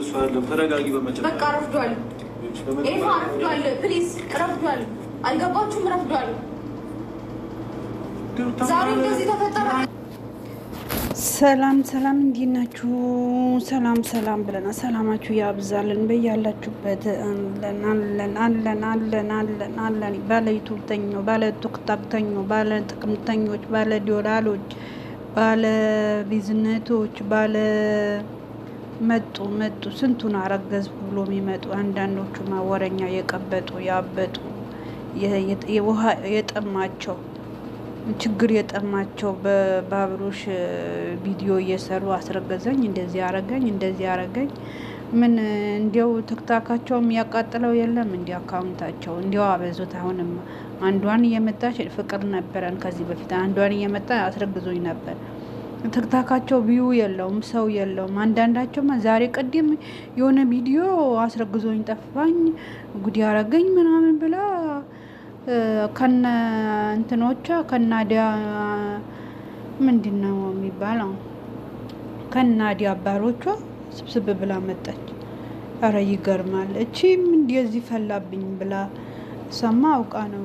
ተረጋጊ። በመጨረሻ በቃ ረፍዷል። ኤፋ ረፍዷል። ፕሊዝ ረፍዷል። አልገባችሁም? ረፍዷል። ዛሬ እንደዚህ ተፈጠረ። ሰላም ሰላም፣ እንዴት ናችሁ? ሰላም ሰላም ብለናል። ሰላማችሁ ያብዛልን በያላችሁበት። አለን ባለ ዩቱብተኞች፣ ባለ ቲክቶክተኞች፣ ባለ ጥቅምተኞች፣ ባለ ዶላሮች፣ ባለ ቢዝነቶች፣ ባለ መጡ ስንቱን አረገዝ ብሎ የሚመጡ አንዳንዶቹ ማወረኛ የቀበጡ ያበጡ የጠማቸው ችግር የጠማቸው በባብሮሽ ቪዲዮ እየሰሩ አስረገዘኝ፣ እንደዚህ አረገኝ። ምን እንዲያው ትክታካቸው የሚያቃጥለው የለም እንዲ አካውንታቸው እንዲያው አበዙት። አሁንም አንዷን እየመጣች ፍቅር ነበረን ከዚህ በፊት አንዷን እየመጣ አስረግዞኝ ነበር። ትክታካቸው ቪው የለውም፣ ሰው የለውም። አንዳንዳቸው ዛሬ ቀደም የሆነ ቪዲዮ አስረግዞኝ ጠፋኝ ጉድ ያረገኝ ምናምን ብላ ከነ እንትኖቿ ከናዲያ ምንድን ነው የሚባለው ከናዲያ አባሮቿ ስብስብ ብላ መጣች። አረ ይገርማል። እቺም እንደዚህ ፈላብኝ ብላ ሰማ አውቃ ነው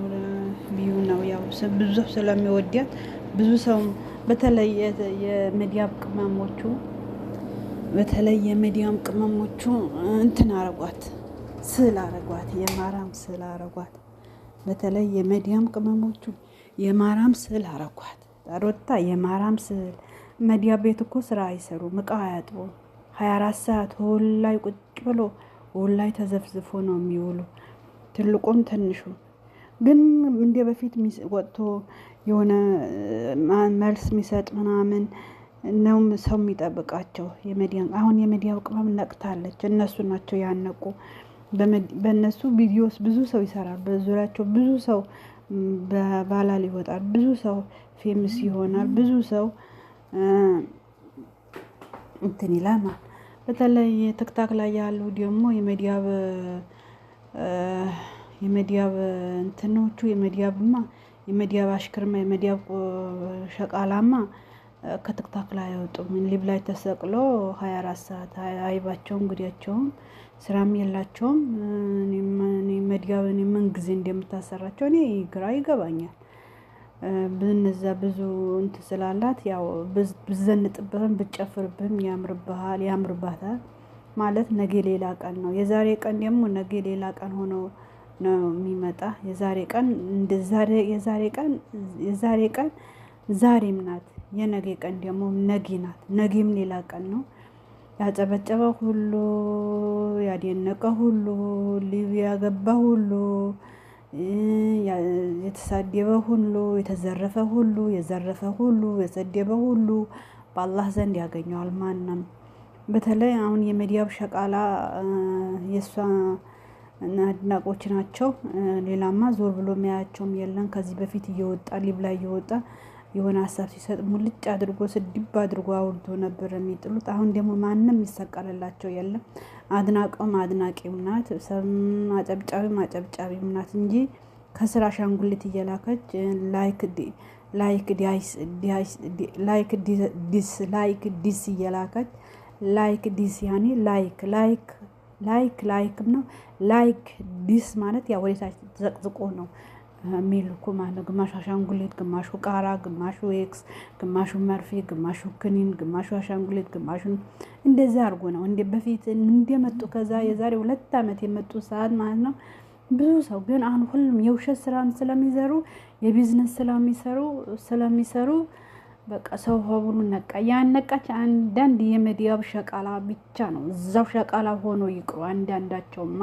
ቢዩ ነው ያው ብዙ ሰው ስለሚወዳት ብዙ ሰው በተለይ የሚዲያም ቅመሞቹ እንትን አረጓት፣ ስዕል አረጓት፣ የማራም ስዕል አረጓት። በተለይ የሚዲያም ቅመሞቹ የማራም ስዕል አረጓት። ሮታ የማራም ስዕል ሚዲያ ቤት እኮ ስራ አይሰሩ፣ እቃ አያጥቡ፣ 24 ሰዓት ሆል ላይ ቁጭ ብሎ ሆል ላይ ተዘፍዝፎ ነው የሚውሉ፣ ትልቁም ትንሹ። ግን እንደ በፊት ወጥቶ የሆነ መልስ የሚሰጥ ምናምን ነው ሰው የሚጠብቃቸው። አሁን የሚዲያው ቅመም ነቅታለች። እነሱ ናቸው ያነቁ። በእነሱ ቪዲዮስ ብዙ ሰው ይሰራል። በዙሪያቸው ብዙ ሰው በባላል ይወጣል። ብዙ ሰው ፌምስ ይሆናል። ብዙ ሰው እንትን ይላል። በተለይ ቲክታክ ላይ ያሉ ደግሞ የመዲያብ እንትኖቹ የመዲያብ አሽክርማ የመዲያብ ሸቃላማ ከቲክታክ ላይ አይወጡም። ሊብ ላይ ተሰቅሎ 24 ሰዓት አይባቸውም፣ እንግዲያቸውም ስራም የላቸውም። መዲያብን ምን ጊዜ እንደምታሰራቸው እኔ ግራ ይገባኛል። በነዛ ብዙ እንትን ስላላት ያው ብዘንጥብህም ብጨፍርብህም ያምርባታል ማለት ነገ ሌላ ቀን ነው። የዛሬ ቀን ደግሞ ነገ ሌላ ቀን ሆኖ ነው የሚመጣ። የዛሬ ቀን ዛሬም ናት። የነገ ቀን ደግሞ ነገ ናት። ነገም ሌላ ቀን ነው። ያጨበጨበ ሁሉ ያደነቀ ሁሉ ሊብ ያገባ ሁሉ የተሳደበ ሁሉ የተዘረፈ ሁሉ የዘረፈ ሁሉ የሰደበ ሁሉ በአላህ ዘንድ ያገኘዋል። ማንም በተለይ አሁን የሚዲያብ ሸቃላ የእሷ አድናቆች ናቸው። ሌላማ ዞር ብሎ የሚያያቸውም የለም። ከዚህ በፊት እየወጣ ሊብ ላይ እየወጣ የሆነ ሀሳብ ሲሰጥ ሙልጭ አድርጎ ስድብ አድርጎ አውርዶ ነበር የሚጥሉት። አሁን ደግሞ ማንም ይሰቀልላቸው የለም። አድናቂውም አድናቂም ናት፣ አጨብጫቢም ናት እንጂ ከስራ አሻንጉሊት እየላከች ላይክ ዲስ እየላከች ያኔ ላይክ ነው። ላይክ ዲስ ማለት ያው ወደታች ዘቅዝቆ ነው የሚልኩ ማለት። ግማሹ አሻንጉሊት፣ ግማሹ ቃራ፣ ግማሹ ኤክስ፣ ግማሹ መርፌ፣ ግማሹ ክኒን፣ ግማሹ አሻንጉሊት፣ ግማሹ እንደዚህ አድርጎ ነው እንደ በፊት እንደመጡ ከዛ የዛሬ 2 ዓመት የመጡ ሰዓት ማለት ነው። ብዙ ሰው ግን አሁን ሁሉም የውሸት ስራን ስለሚሰሩ የቢዝነስ ስለሚሰሩ በቃ ሰው ሁሉ ነቃ። ያነቃች አንዳንድ የሚዲያብ ሸቃላ ብቻ ነው። እዛው ሸቃላ ሆኖ ይቅሩ። አንዳንዳቸውማ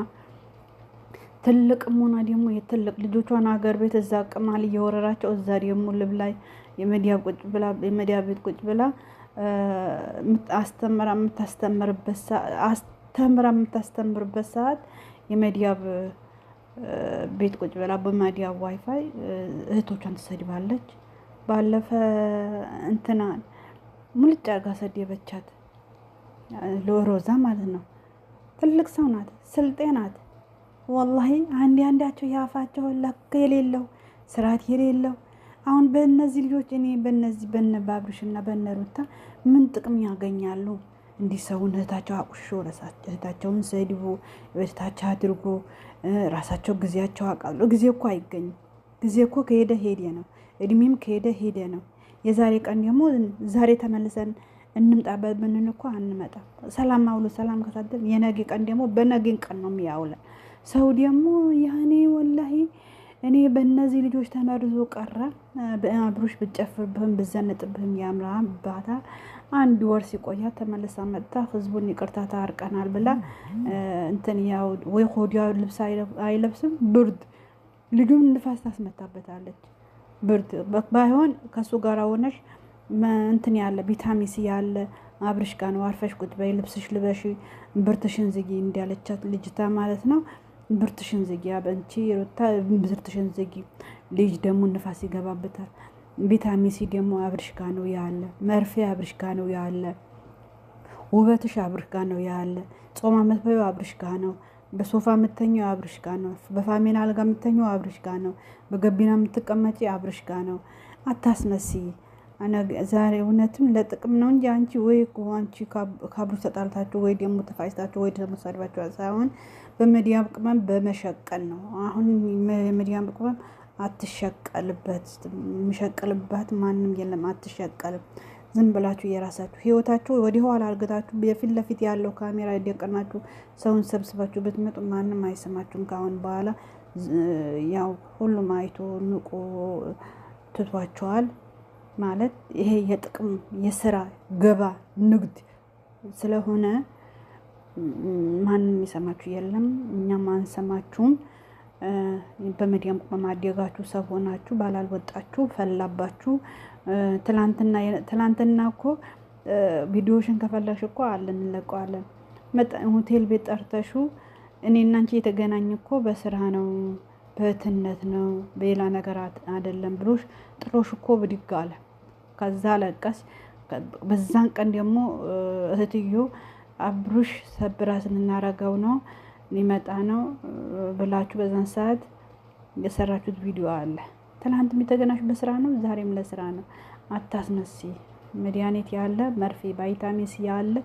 ትልቅ ሞና ደግሞ የትልቅ ልጆቿን ሀገር ቤት እዛ ቅማል እየወረራቸው እዛ ደግሞ ልብ ላይ የሚዲያብ ቤት ቁጭ ብላ አስተምራ የምታስተምርበት ሰዓት የሚዲያብ ቤት ቁጭ ብላ በሚዲያብ ዋይፋይ እህቶቿን ትሰድባለች። ባለፈ እንትና ሙልጭ አርጋ ሰደበቻት፣ ለሮዛ ማለት ነው። ትልቅ ሰው ናት፣ ስልጤ ናት። ወላሂ አንዳቸው ያፋቸው ለክ የሌለው ስርዓት የሌለው። አሁን በእነዚህ ልጆች እኔ በነ ባብርሽና በነ ሩታ ምን ጥቅም ያገኛሉ? እንዲህ ሰውን እህታቸው አቁሾ እህታቸውን ሰድቦ እህታቸው አድርጎ ራሳቸው ጊዜያቸው አቃሉ። ጊዜ እኮ አይገኝም። ጊዜ እኮ ከሄደ ሄደ ነው። እድሜም ከሄደ ሄደ ነው። የዛሬ ቀን ደግሞ ዛሬ ተመልሰን እንምጣበት ብንን እኮ አንመጣም። ሰላም አውሎ ሰላም ከሳደም የነገ ቀን ደግሞ በነገን ቀን ነው የሚያውለን። ሰው ደግሞ ያኔ ወላሂ እኔ በእነዚህ ልጆች ተመርዞ ቀረ። በአብሮሽ ብጨፍርብህም ብዘነጥብህም ያምራ ባታ አንድ ወር ሲቆያ ተመልሳ መጣ። ህዝቡን ይቅርታ ታርቀናል ብላ እንትን ያው ወይ ሆዲያ ልብስ አይለብስም ብርድ ልጁን ንፋስ ታስመታበታለች። ብርድ ባይሆን ከሱ ጋር ሆነሽ እንትን ያለ ቪታሚን ሲ ያለ አብርሽ ጋር ነው። አርፈሽ ቁጭ በይ፣ ልብስሽ ልበሽ፣ ብርትሽን ዝጊ እንዳለቻት ልጅታ ማለት ነው። ብርትሽን ዝጊ አበንቺ ሩታ ብርትሽን ዝጊ። ልጅ ደግሞ ንፋስ ይገባበታል። ቪታሚን ሲ ደግሞ አብርሽ ጋር ነው ያለ። መርፌ አብርሽ ጋር ነው ያለ። ውበትሽ አብርሽ ጋር ነው ያለ። ጾማ መትበዩ አብርሽ ጋር ነው። በሶፋ የምተኛው አብርሽ ጋር ነው። በፋሚና አልጋ የምተኛው አብርሽ ጋር ነው። በገቢና የምትቀመጪ አብርሽ ጋር ነው። አታስመስይ። ዛሬ እውነትም ለጥቅም ነው እንጂ አንቺ ወይ አንቺ ካብሩ ተጣልታችሁ ወይ ደግሞ ተፋጭታችሁ ወይ ደግሞ ሰድባችሁ ሳይሆን በመዲያም ቅመም በመሸቀል ነው። አሁን መዲያም ቅመም አትሸቀልበት። የሚሸቀልባት ማንም የለም። አትሸቀልም። ዝም ብላችሁ የራሳችሁ ህይወታችሁ ወደ ኋላ አርግታችሁ በፊት ለፊት ያለው ካሜራ ይደቀናችሁ ሰውን ሰብስባችሁ ብትመጡ ማንም አይሰማችሁም። ካሁን በኋላ ያው ሁሉም አይቶ ንቆ ትቷቸዋል። ማለት ይሄ የጥቅም የስራ ገባ ንግድ ስለሆነ ማንም ይሰማችሁ የለም። እኛም አንሰማችሁም። በመዲያም በማደጋችሁ ሰው ሆናችሁ ባላልወጣችሁ ፈላባችሁ። ትላንትና እኮ ቪዲዮሽን ከፈለሽ እኮ አለን እንለቀዋለን። ሆቴል ቤት ጠርተሹ እኔና አንቺ የተገናኘ እኮ በስራ ነው በእህትነት ነው በሌላ ነገር አይደለም ብሎሽ ጥሎሽ እኮ ብድግ አለ። ከዛ ለቀስ በዛን ቀን ደግሞ እህትዮ አብሩሽ ሰብራስ እናረገው ነው ሊመጣ ነው ብላችሁ በዛን ሰዓት የሰራችሁት ቪዲዮ አለ። ትላንት የተገናኙ በስራ ነው፣ ዛሬም ለስራ ነው። አታስመሲ። መድኃኒት ያለ መርፌ ቫይታሚን ሲ ያለ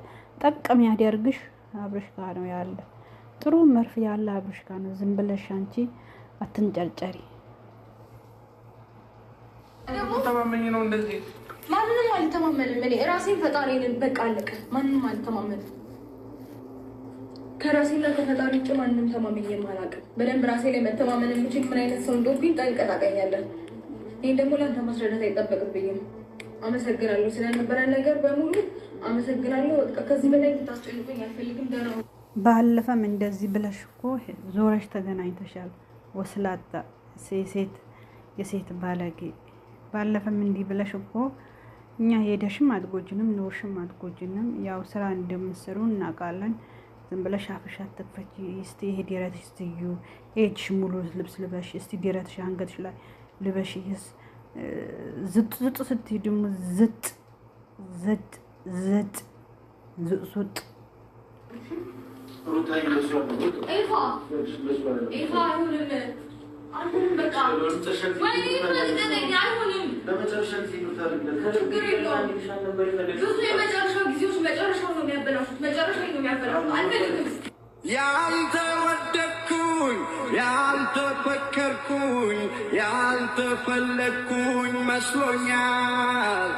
ጠቅም ያደርግሽ አብርሽ ጋር ነው ያለ። ጥሩ መርፌ ያለ አብርሽ ጋር ነው። ዝም ብለሽ አንቺ አትንጨርጨሪ። ተማመኝ ነው እንደዚህ ማንንም አልተማመንም። እኔ ራሴን ፈጣሪን በቃ አለቀ። ማንንም አልተማመንም። ከራሴና ከፈጣሪ ውጭ ማንንም ተማመኝ የማላውቅም። በደንብ ራሴ ላይ መተማመን የምችል ምን አይነት ሰው እንደሆንኩኝ ጠንቅቀህ ታውቀኛለህ። ይህን ደግሞ ለአንተ ማስረዳት አይጠበቅብኝም። አመሰግናለሁ ስለነበረ ነገር በሙሉ አመሰግናለሁ። ከዚህ በላይ ልታስጨንቁኝ አልፈልግም። ደህና ባለፈም እንደዚህ ብለሽ እኮ ዞረሽ ተገናኝተሻል። ወስላታ የሴት ባለጌ። ባለፈም እንዲህ ብለሽ እኮ እኛ ሄደሽም አትጎጅንም ኖርሽም አትጎጅንም። ያው ስራ እንደምትሰሩ እናውቃለን። ዝም ብለሽ አፍሽ አትክፈቺ። እስቲ ይሄ ደረትሽ ትዩ እጅሽ ሙሉ ልብስ ልበሽ። እስቲ ደረትሽ አንገትሽ ላይ ልበሽ። ዝጥ ስትይ ደግሞ ዝጥ ያንተ ወደድኩኝ ያንተ ፈከርኩኝ ያንተ ፈለግኩኝ መስሎኛል።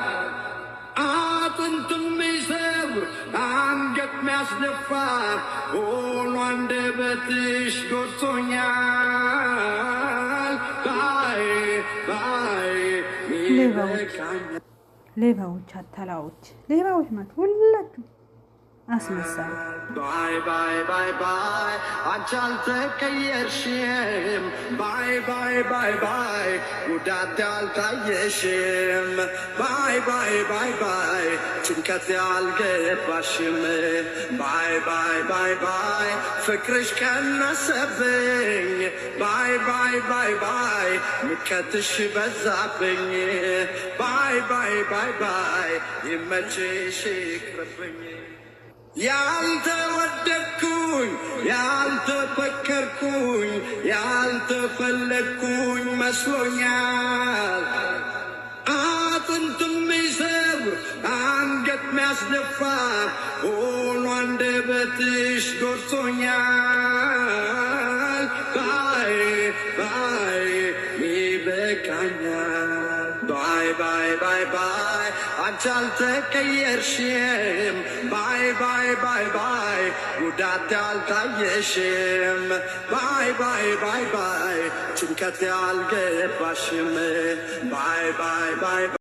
አጥንት የሚሰብር አንገት የሚያስደፋ ሆኖ አንደበትሽ ጎድቶኛል። ሌባዎች፣ አታላዎች፣ ሌባዎች ማለት ሁላችሁ አስመሳይ። ባይ ባይ ባይ ባይ አንቺ አልተቀየርሽም። ባይ ባይ ባይ ባይ ጉዳት አልታየሽም። ባይ ባይ ባይ ባይ ጭንቀት አልገባሽም። ባይ ባይ ባይ ባይ ፍቅርሽ ቀነሰብኝ። ባይ ባይ ባይ ባይ ምቀትሽ በዛብኝ። ባይ ባይ ባይ ባይ ይመችሽ ይቅርብኝ። ያንተ ወደድኩኝ ያንተ ፈከርኩኝ ያንተ ፈለግኩኝ መስሎኛል። አጥንት የሚሰብር አንገት የሚያስደፋ ሆኖ አንደበትሽ ጎድቶኛል። ባይ ባይ ይበቃኛል። ባይ ባይ ባይ ባይ አንቺ አልተቀየርሽም። ባይ ባይ ባይ ባይ ጉዳት አልታየሽም። ባይ ባይ ባይ ባይ ጭንቀት አልገባሽም። ባይ ባይ ባይ